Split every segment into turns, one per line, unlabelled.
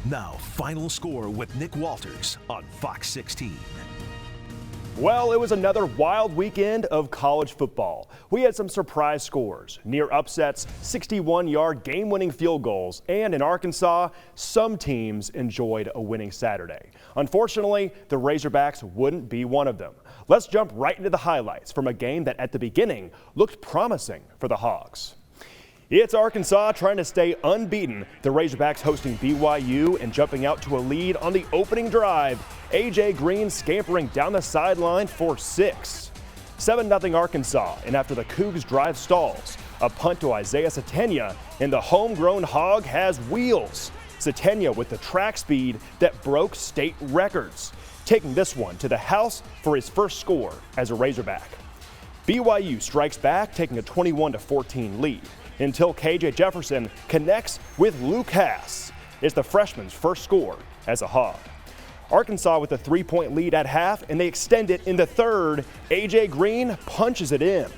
Now, final score with Nick Walters on Fox 16.
Well, it was another wild weekend of college football. We had some surprise scores, near upsets, 61-yard game-winning field goals, and in Arkansas, some teams enjoyed a winning Saturday. Unfortunately, the Razorbacks wouldn't be one of them. Let's jump right into the highlights from a game that at the beginning looked promising for the Hogs. It's Arkansas trying to stay unbeaten. The Razorbacks hosting BYU and jumping out to a lead on the opening drive. A.J. Green scampering down the sideline for 6. 7-0 Arkansas, and after the Cougs drive stalls, a punt to Isaiah Satenia, and the homegrown Hog has wheels. Satenia with the track speed that broke state records, taking this one to the house for his first score as a Razorback. BYU strikes back, taking a 21-14 lead, until KJ Jefferson connects with Luke Hass. It's the freshman's first score as a Hog. Arkansas with a 3-point lead at half, and they extend it in the third. A.J. Green punches it in.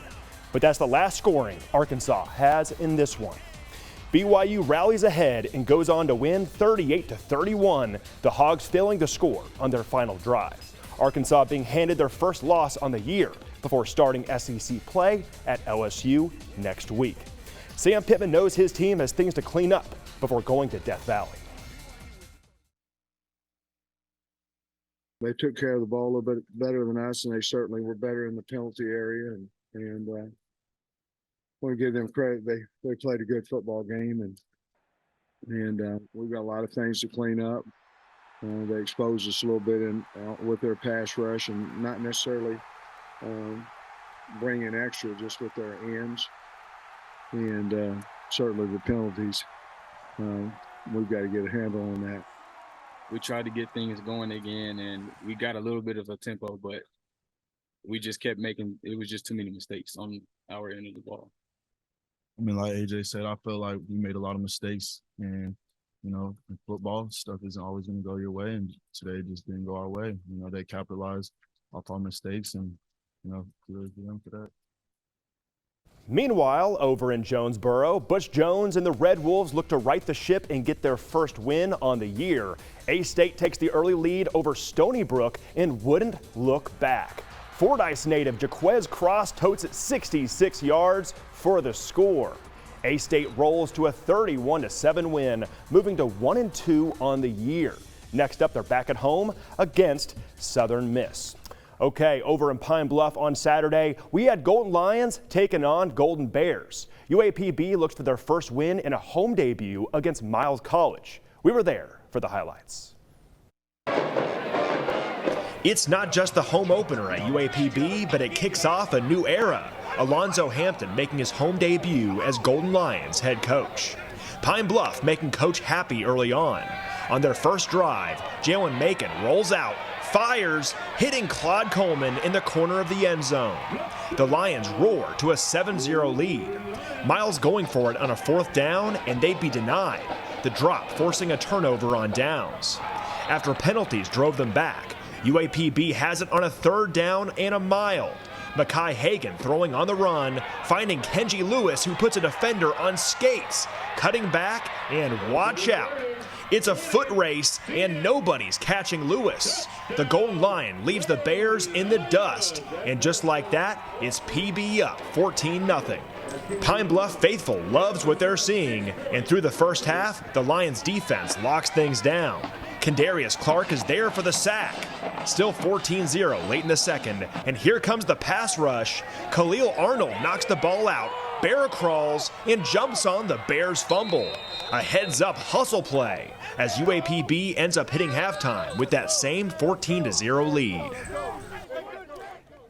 But that's the last scoring Arkansas has in this one. BYU rallies ahead and goes on to win 38-31, the Hogs failing to score on their final drive. Arkansas being handed their first loss on the year before starting SEC play at LSU next week. Sam Pittman knows his team has things to clean up before going to Death Valley.
They took care of the ball a little bit better than us, and they certainly were better in the penalty area. And I want to give them credit. They played a good football game, and we've got a lot of things to clean up. They exposed us a little bit with their pass rush, and not necessarily bringing extra, just with their ends. And certainly the penalties, we've got to get a handle on that.
We tried to get things going again, and we got a little bit of a tempo, but we just kept making – it was just too many mistakes on our end of the ball.
I mean, like AJ said, I feel like we made a lot of mistakes, and, you know, in football, stuff isn't always going to go your way, and today it just didn't go our way. You know, they capitalized off our mistakes, and, you know, kudos to them for that.
Meanwhile, over in Jonesboro, Butch Jones and the Red Wolves look to right the ship and get their first win on the year. A-State takes the early lead over Stony Brook and wouldn't look back. Fordyce native Jaquez Cross totes it 66 yards for the score. A-State rolls to a 31-7 win, moving to 1-2 on the year. Next up, they're back at home against Southern Miss. Okay, over in Pine Bluff on Saturday, we had Golden Lions taking on Golden Bears. UAPB looks for their first win in a home debut against Miles College. We were there for the highlights. It's not just the home opener at UAPB, but it kicks off a new era. Alonzo Hampton making his home debut as Golden Lions head coach. Pine Bluff making coach happy early on. On their first drive, Jalen Macon rolls out, fires, hitting Claude Coleman in the corner of the end zone. The Lions roar to a 7-0 lead. Miles going for it on a 4th down, and they'd be denied. The drop forcing a turnover on downs. After penalties drove them back, UAPB has it on a 3rd down and a mile. Makai Hagan throwing on the run, finding Kenji Lewis, who puts a defender on skates, cutting back, and watch out. It's a foot race, and nobody's catching Lewis. The Golden Lion leaves the Bears in the dust, and just like that, it's PB up 14-0. Pine Bluff faithful loves what they're seeing, and through the first half, the Lions defense locks things down. Kendarius Clark is there for the sack. Still 14-0 late in the second, and here comes the pass rush. Khalil Arnold knocks the ball out, bear crawls, and jumps on the Bears fumble. A heads-up hustle play as UAPB ends up hitting halftime with that same 14-0 lead.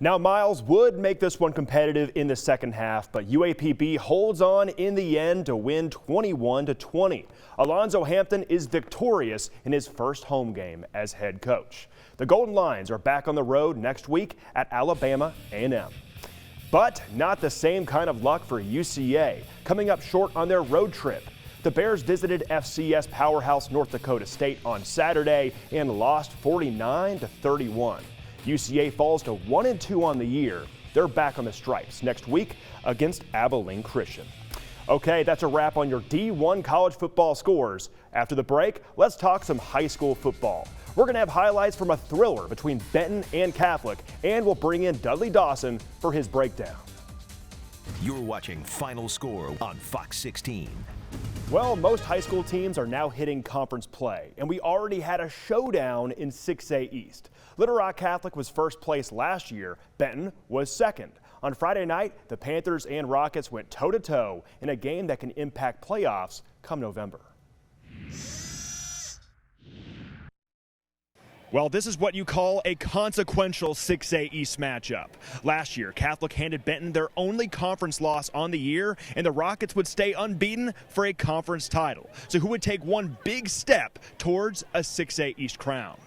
Now, Miles would make this one competitive in the second half, but UAPB holds on in the end to win 21-20. Alonzo Hampton is victorious in his first home game as head coach. The Golden Lions are back on the road next week at Alabama A&M. But not the same kind of luck for UCA, coming up short on their road trip. The Bears visited FCS powerhouse North Dakota State on Saturday and lost 49-31. UCA falls to 1-2 on the year. They're back on the stripes next week against Abilene Christian. Okay, that's a wrap on your D1 college football scores. After the break, let's talk some high school football. We're going to have highlights from a thriller between Benton and Catholic, and we'll bring in Dudley Dawson for his breakdown.
You're watching Final Score on Fox 16.
Well, most high school teams are now hitting conference play, and we already had a showdown in 6A East. Little Rock Catholic was first place last year. Benton was second. On Friday night, the Panthers and Rockets went toe-to-toe in a game that can impact playoffs come November. Well, this is what you call a consequential 6A East matchup. Last year, Catholic handed Benton their only conference loss on the year, and the Rockets would stay unbeaten for a conference title. So who would take one big step towards a 6A East crown?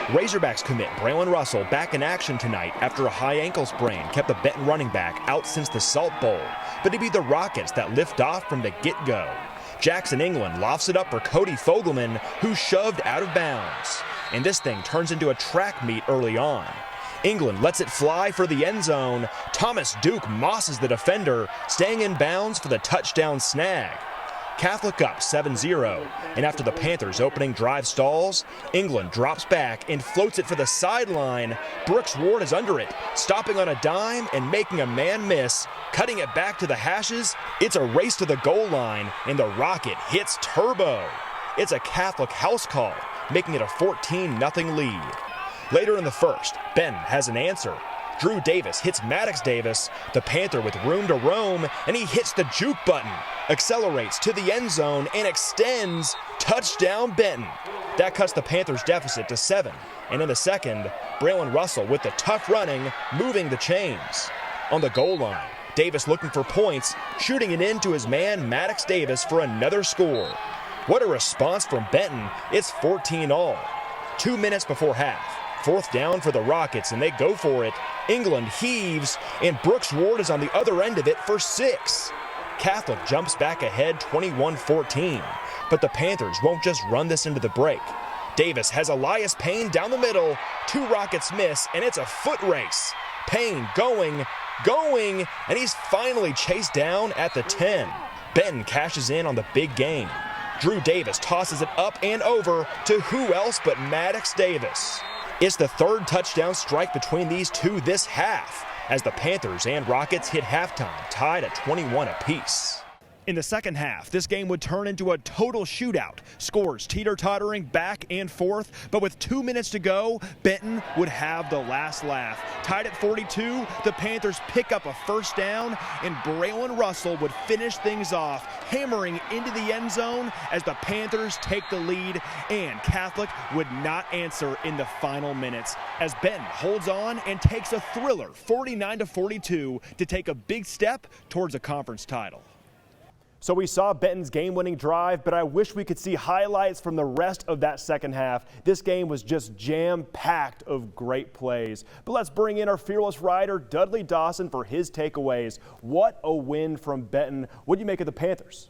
Razorbacks commit Braylon Russell back in action tonight after a high ankle sprain kept the Benton running back out since the Salt Bowl. But it'd be the Rockets that lift off from the get-go. Jackson England lofts it up for Cody Fogelman, who's shoved out of bounds. And this thing turns into a track meet early on. England lets it fly for the end zone. Thomas Duke mosses the defender, staying in bounds for the touchdown snag. Catholic up 7-0, and after the Panthers' opening drive stalls, England drops back and floats it for the sideline. Brooks Ward is under it, stopping on a dime and making a man miss, cutting it back to the hashes. It's a race to the goal line, and the Rocket hits turbo. It's a Catholic house call, making it a 14-0 lead. Later in the first, Ben has an answer. Drew Davis hits Maddox Davis, the Panther with room to roam, and he hits the juke button, accelerates to the end zone, and extends. Touchdown Benton. That cuts the Panthers' deficit to 7. And in the second, Braylon Russell with the tough running, moving the chains. On the goal line, Davis looking for points, shooting it into his man Maddox Davis for another score. What a response from Benton. It's 14-all. 2 minutes before half. Fourth down for the Rockets, and they go for it. England heaves, and Brooks Ward is on the other end of it for 6. Catholic jumps back ahead 21-14, but the Panthers won't just run this into the break. Davis has Elias Payne down the middle. 2 Rockets miss, and it's a foot race. Payne going, and he's finally chased down at the 10. Benton cashes in on the big game. Drew Davis tosses it up and over to who else but Maddox Davis. It's the third touchdown strike between these two this half, as the Panthers and Rockets hit halftime, tied at 21 apiece. In the second half, this game would turn into a total shootout. Scores teeter-tottering back and forth, but with 2 minutes to go, Benton would have the last laugh. Tied at 42, the Panthers pick up a first down, and Braylon Russell would finish things off, hammering into the end zone as the Panthers take the lead, and Catholic would not answer in the final minutes as Benton holds on and takes a thriller 49-42 to take a big step towards a conference title. So we saw Benton's game-winning drive, but I wish we could see highlights from the rest of that second half. This game was just jam-packed of great plays. But let's bring in our fearless rider, Dudley Dawson, for his takeaways. What a win from Benton. What do you make of the Panthers?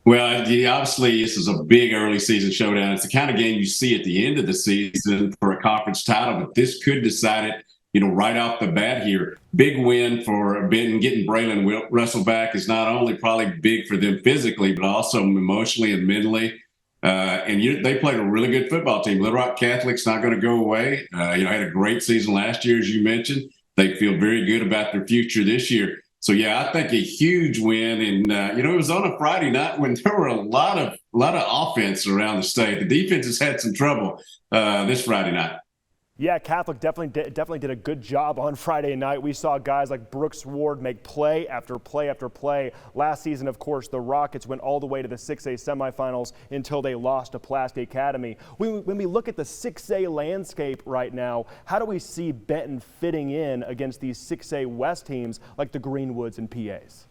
Well, obviously, this is a big early season showdown. It's the kind of game you see at the end of the season for a conference title, but this could decide it, right off the bat here. Big win for Benton. Getting Braylon Russell back is not only probably big for them physically, but also emotionally and mentally. They played a really good football team. Little Rock Catholic's not going to go away. Had a great season last year, as you mentioned. They feel very good about their future this year. So, I think a huge win. And, it was on a Friday night when there were a lot of offense around the state. The defense has had some trouble this Friday night.
Yeah, Catholic definitely did a good job on Friday night. We saw guys like Brooks Ward make play after play after play. Last season, of course, the Rockets went all the way to the 6A semifinals until they lost to Pulaski Academy. When we look at the 6A landscape right now, how do we see Benton fitting in against these 6A West teams like the Greenwoods and PAs?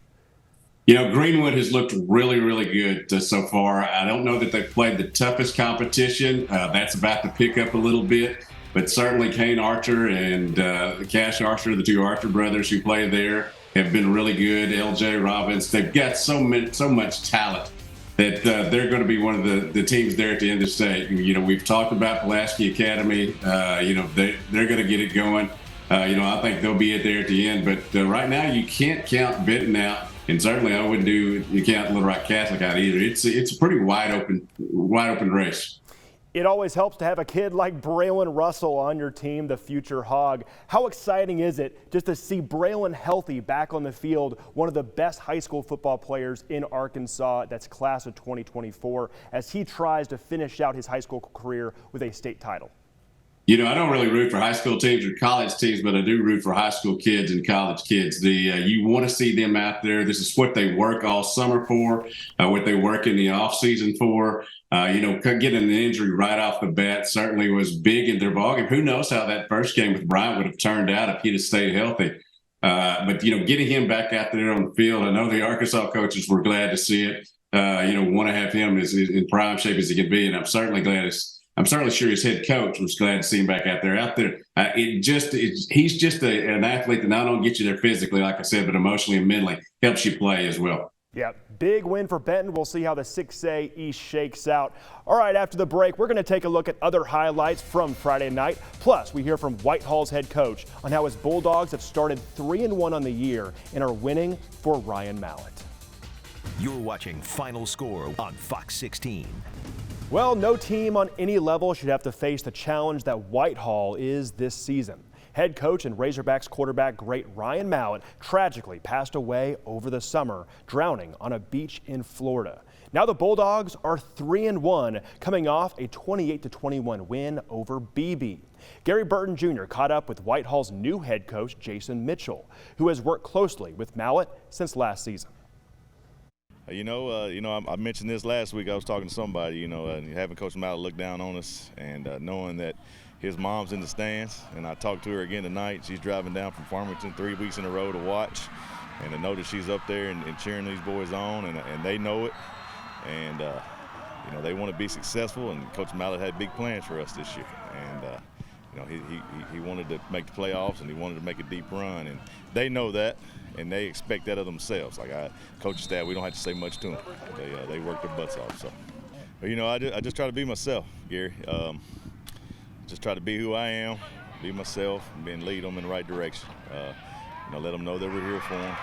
Greenwood has looked really, really good so far. I don't know that they've played the toughest competition. That's about to pick up a little bit. But certainly Kane Archer and Cash Archer, the 2 Archer brothers who play there, have been really good. LJ Robbins, they've got so much talent that they're going to be one of the teams there at the end of the state. We've talked about Pulaski Academy. They're going to get it going. I think they'll be there at the end. But right now you can't count Benton out. And certainly I wouldn't you count Little Rock Catholic out either. It's a pretty wide open race.
It always helps to have a kid like Braylon Russell on your team, the future Hog. How exciting is it just to see Braylon healthy back on the field, one of the best high school football players in Arkansas, that's class of 2024, as he tries to finish out his high school career with a state title?
I don't really root for high school teams or college teams, but I do root for high school kids and college kids. You want to see them out there. This is what they work all summer for, what they work in the off season for. Getting an injury right off the bat certainly was big in their ballgame. Who knows how that first game with Bryant would have turned out if he'd have stayed healthy. But getting him back out there on the field, I know the Arkansas coaches were glad to see it. Want to have him as in prime shape as he can be, and I'm certainly sure his head coach was glad to see him back out there. He's just an athlete that not only gets you there physically, like I said, but emotionally and mentally helps you play as well.
Yeah, big win for Benton. We'll see how the 6A East shakes out. All right, after the break, we're going to take a look at other highlights from Friday night. Plus, we hear from Whitehall's head coach on how his Bulldogs have started 3-1 on the year and are winning for Ryan Mallett.
You're watching Final Score on Fox 16.
Well, no team on any level should have to face the challenge that Whitehall is this season. Head coach and Razorbacks quarterback great Ryan Mallett tragically passed away over the summer, drowning on a beach in Florida. Now the Bulldogs are 3-1, coming off a 28-21 win over BB. Gary Burton Jr. caught up with Whitehall's new head coach, Jason Mitchell, who has worked closely with Mallett since last season.
I mentioned this last week. I was talking to somebody, having Coach Mallett look down on us and knowing that his mom's in the stands. And I talked to her again tonight. She's driving down from Farmington 3 weeks in a row to watch. And to know that she's up there and cheering these boys on, and they know it. And, they want to be successful. And Coach Mallett had big plans for us this year. And, he wanted to make the playoffs and he wanted to make a deep run. And they know that. And they expect that of themselves. Like coach staff, we don't have to say much to them. They work their butts off. So, but, I just try to be myself, Gary. Just try to be who I am, be myself, and lead them in the right direction. Let them know that we're here for them.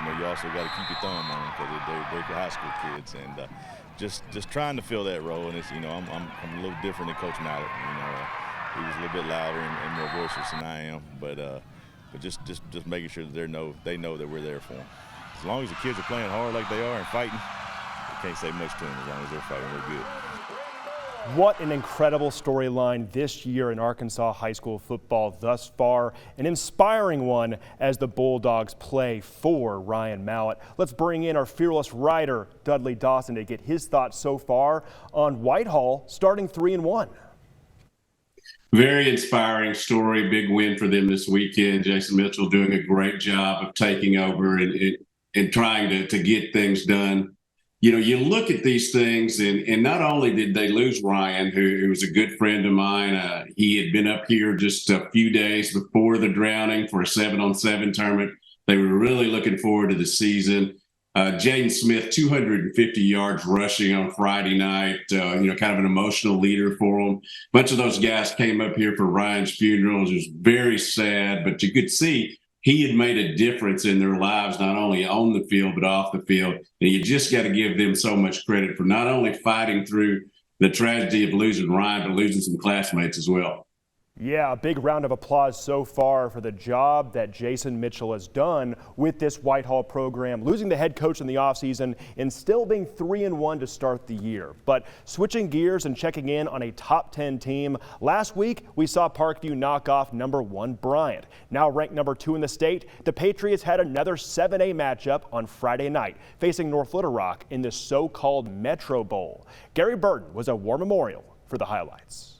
But you also got to keep your thumb on them because they're high school kids. And just trying to fill that role. And it's I'm a little different than Coach Mallett. He was a little bit louder and more boisterous than I am. But just making sure that they know that we're there for them. As long as the kids are playing hard like they are and fighting, I can't say much to them as long as they're fighting real good.
What an incredible storyline this year in Arkansas high school football thus far. An inspiring one as the Bulldogs play for Ryan Mallett. Let's bring in our fearless writer, Dudley Dawson, to get his thoughts so far on Whitehall starting 3-1.
Very inspiring story. Big win for them this weekend. Jason Mitchell doing a great job of taking over and trying to get things done. You look at these things, and not only did they lose Ryan, who was a good friend of mine. He had been up here just a few days before the drowning for a 7-on-7 tournament. They were really looking forward to the season. Jaden Smith, 250 yards rushing on Friday night, kind of an emotional leader for them. A bunch of those guys came up here for Ryan's funeral. It was very sad, but you could see he had made a difference in their lives, not only on the field, but off the field. And you just got to give them so much credit for not only fighting through the tragedy of losing Ryan, but losing some classmates as well.
Yeah, a big round of applause so far for the job that Jason Mitchell has done with this Whitehall program, losing the head coach in the offseason and still being 3-1 to start the year. But switching gears and checking in on a top 10 team, last week we saw Parkview knock off number 1 Bryant. Now ranked number 2 in the state, the Patriots had another 7A matchup on Friday night, facing North Little Rock in the so-called Metro Bowl. Gary Burton was at War Memorial for the highlights.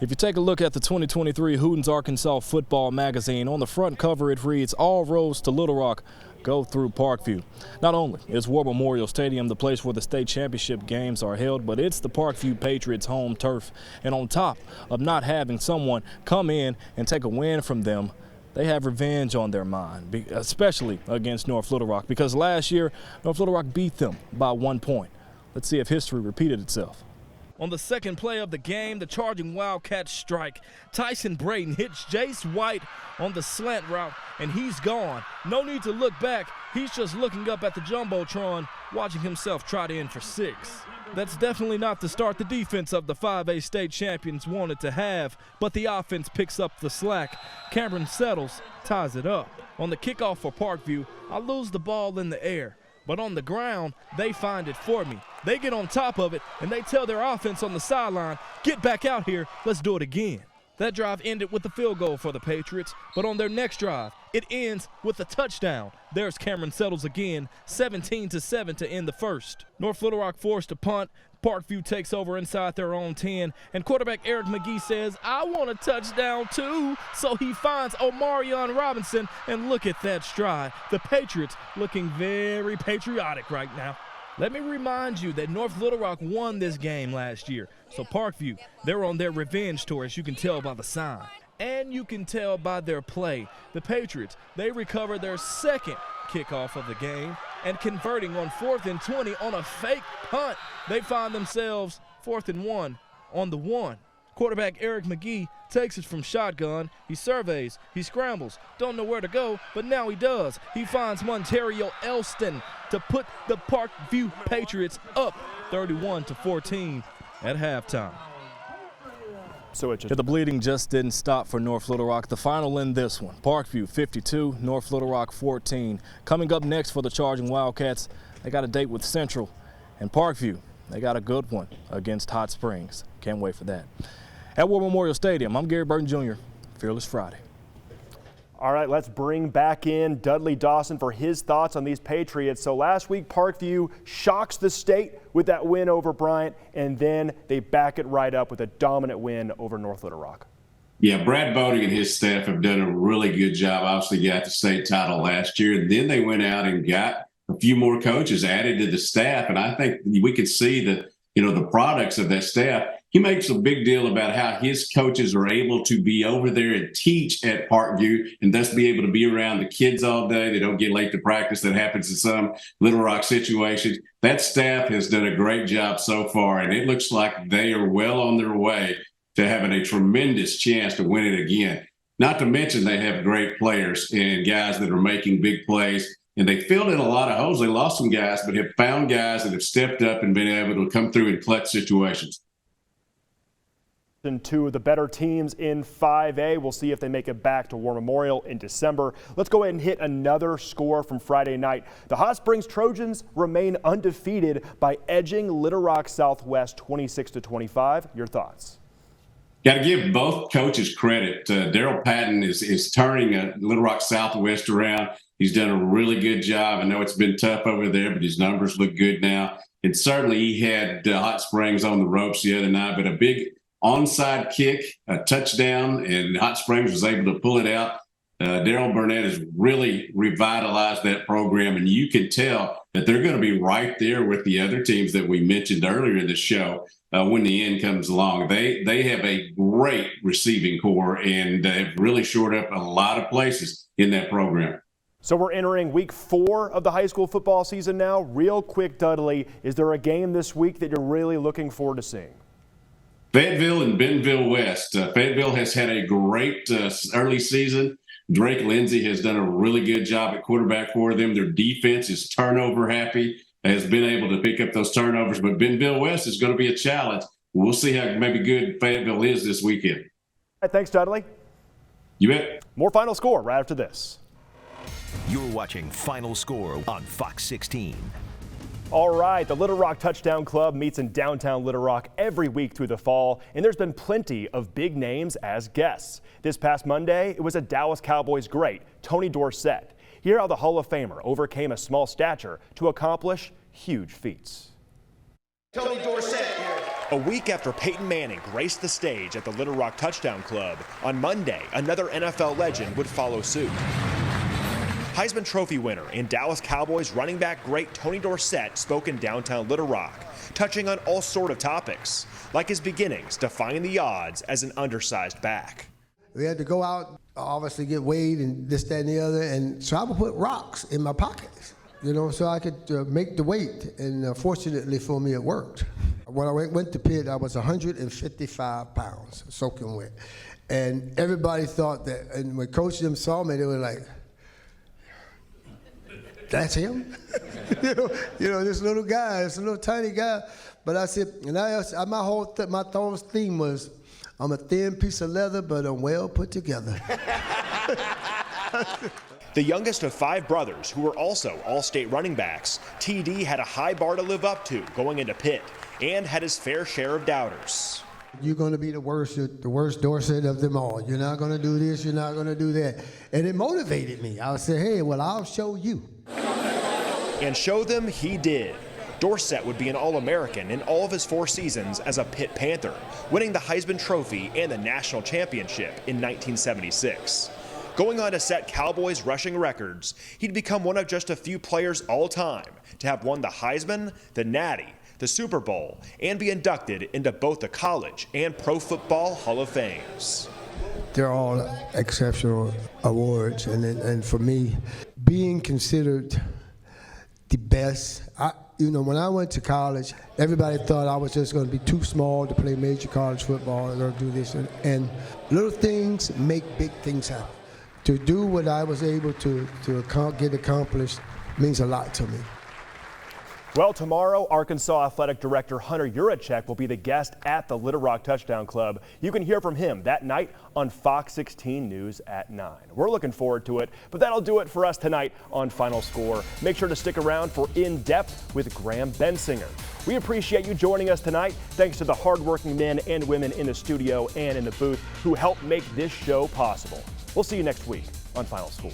If you take a look at the 2023 Hooten's Arkansas Football Magazine, on the front cover it reads, "All roads to Little Rock go through Parkview." Not only is War Memorial Stadium the place where the state championship games are held, but it's the Parkview Patriots' home turf. And on top of not having someone come in and take a win from them, they have revenge on their mind, especially against North Little Rock, because last year North Little Rock beat them by 1 point. Let's see if history repeated itself. On the second play of the game, the charging Wildcats strike. Tyson Brayton hits Jace White on the slant route, and he's gone. No need to look back. He's just looking up at the Jumbotron, watching himself trot in for 6. That's definitely not the start the defense of the 5A state champions wanted to have, but the offense picks up the slack. Cameron Settles ties it up. On the kickoff for Parkview, I lose the ball in the air, but on the ground, they find it for me. They get on top of it, and they tell their offense on the sideline, get back out here, let's do it again. That drive ended with a field goal for the Patriots, but on their next drive, it ends with a touchdown. There's Cameron Settles again, 17-7 to end the first. North Little Rock forced to punt. Parkview takes over inside their own 10, and quarterback Eric McGee says, I want a touchdown too, so he finds Omarion Robinson, and look at that stride. The Patriots looking very patriotic right now. Let me remind you that North Little Rock won this game last year, so Parkview, they're on their revenge tour, as you can tell by the sign. And you can tell by their play. The Patriots, they recover their second kickoff of the game, and converting on 4th and 20 on a fake punt. They find themselves 4th and 1 on the 1. Quarterback Eric McGee takes it from shotgun. He surveys, he scrambles, don't know where to go, but now he does. He finds Montario Elston to put the Parkview Patriots up 31-14 at halftime.
So
the bleeding just didn't stop for North Little Rock. The final in this one, Parkview 52, North Little Rock 14. Coming up next for the Charging Wildcats, they got a date with Central, and Parkview, they got a good one against Hot Springs. Can't wait for that. At War Memorial Stadium, I'm Gary Burton Jr., Fearless Friday.
All right, let's bring back in Dudley Dawson for his thoughts on these Patriots. So last week, Parkview shocks the state with that win over Bryant, and then they back it right up with a dominant win over North Little Rock.
Yeah, Brad Boding and his staff have done a really good job. Obviously got the state title last year, and then they went out and got a few more coaches added to the staff, and I think we could see that, the products of that staff. He makes a big deal about how his coaches are able to be over there and teach at Parkview and thus be able to be around the kids all day. They don't get late to practice. That happens in some Little Rock situations. That staff has done a great job so far, and it looks like they are well on their way to having a tremendous chance to win it again. Not to mention they have great players and guys that are making big plays. And they filled in a lot of holes. They lost some guys, but have found guys that have stepped up and been able to come through in clutch situations.
And two of the better teams in 5A. We'll see if they make it back to War Memorial in December. Let's go ahead and hit another score from Friday night. The Hot Springs Trojans remain undefeated by edging Little Rock Southwest 26-25. Your thoughts?
Got to give both coaches credit. Daryl Patton is turning Little Rock Southwest around. He's done a really good job. I know it's been tough over there, but his numbers look good now. And certainly he had Hot Springs on the ropes the other night, but a big onside kick, a touchdown, and Hot Springs was able to pull it out. Daryl Burnett has really revitalized that program, and you can tell that they're going to be right there with the other teams that we mentioned earlier in the show when the end comes along. They have a great receiving core and have really shored up a lot of places in that program.
So we're entering week 4 of the high school football season now. Real quick, Dudley, is there a game this week that you're really looking forward to seeing?
Fayetteville and Bentonville West. Fayetteville has had a great early season. Drake Lindsay has done a really good job at quarterback for them. Their defense is turnover happy, has been able to pick up those turnovers, but Bentonville West is going to be a challenge. We'll see how maybe good Fayetteville is this weekend.
All right, thanks, Dudley.
You bet.
More Final Score right after this.
You're watching Final Score on Fox 16.
All right, the Little Rock Touchdown Club meets in downtown Little Rock every week through the fall, and there's been plenty of big names as guests. This past Monday, it was a Dallas Cowboys great, Tony Dorsett. Hear how the Hall of Famer overcame a small stature to accomplish huge feats. Tony Dorsett here.
A week after Peyton Manning graced the stage at the Little Rock Touchdown Club, on Monday, another NFL legend would follow suit. Heisman Trophy winner and Dallas Cowboys running back great Tony Dorsett spoke in downtown Little Rock, touching on all sort of topics, like his beginnings defying the odds as an undersized back.
We had to go out, obviously get weighed and this, that, and the other, and so I would put rocks in my pockets, so I could make the weight, and fortunately for me, it worked. I when I went to Pitt, I was 155 pounds, soaking wet. And everybody thought that, and when Coach them saw me, they were like, that's him? you know, this little guy, this little tiny guy. But I said, and my whole theme was, I'm a thin piece of leather, but I'm well put together.
The youngest of 5 brothers who were also all-state running backs, TD had a high bar to live up to going into Pitt and had his fair share of doubters.
You're going to be the worst Dorset of them all. You're not going to do this, you're not going to do that. And it motivated me. I said, hey, well, I'll show you.
And show them he did. Dorsett would be an All-American in all of his 4 seasons as a Pitt Panther, winning the Heisman Trophy and the national championship in 1976. Going on to set Cowboys rushing records, he'd become one of just a few players all time to have won the Heisman, the Natty, the Super Bowl, and be inducted into both the College and Pro Football Hall of Fames.
They're all exceptional awards, and for me, being considered the best, when I went to college, everybody thought I was just going to be too small to play major college football or do this, and little things make big things happen. To do what I was able to get accomplished means a lot to me.
Well, tomorrow, Arkansas Athletic Director Hunter Yurachek will be the guest at the Little Rock Touchdown Club. You can hear from him that night on Fox 16 News at 9. We're looking forward to it, but that'll do it for us tonight on Final Score. Make sure to stick around for In Depth with Graham Bensinger. We appreciate you joining us tonight. Thanks to the hardworking men and women in the studio and in the booth who help make this show possible. We'll see you next week on Final Score.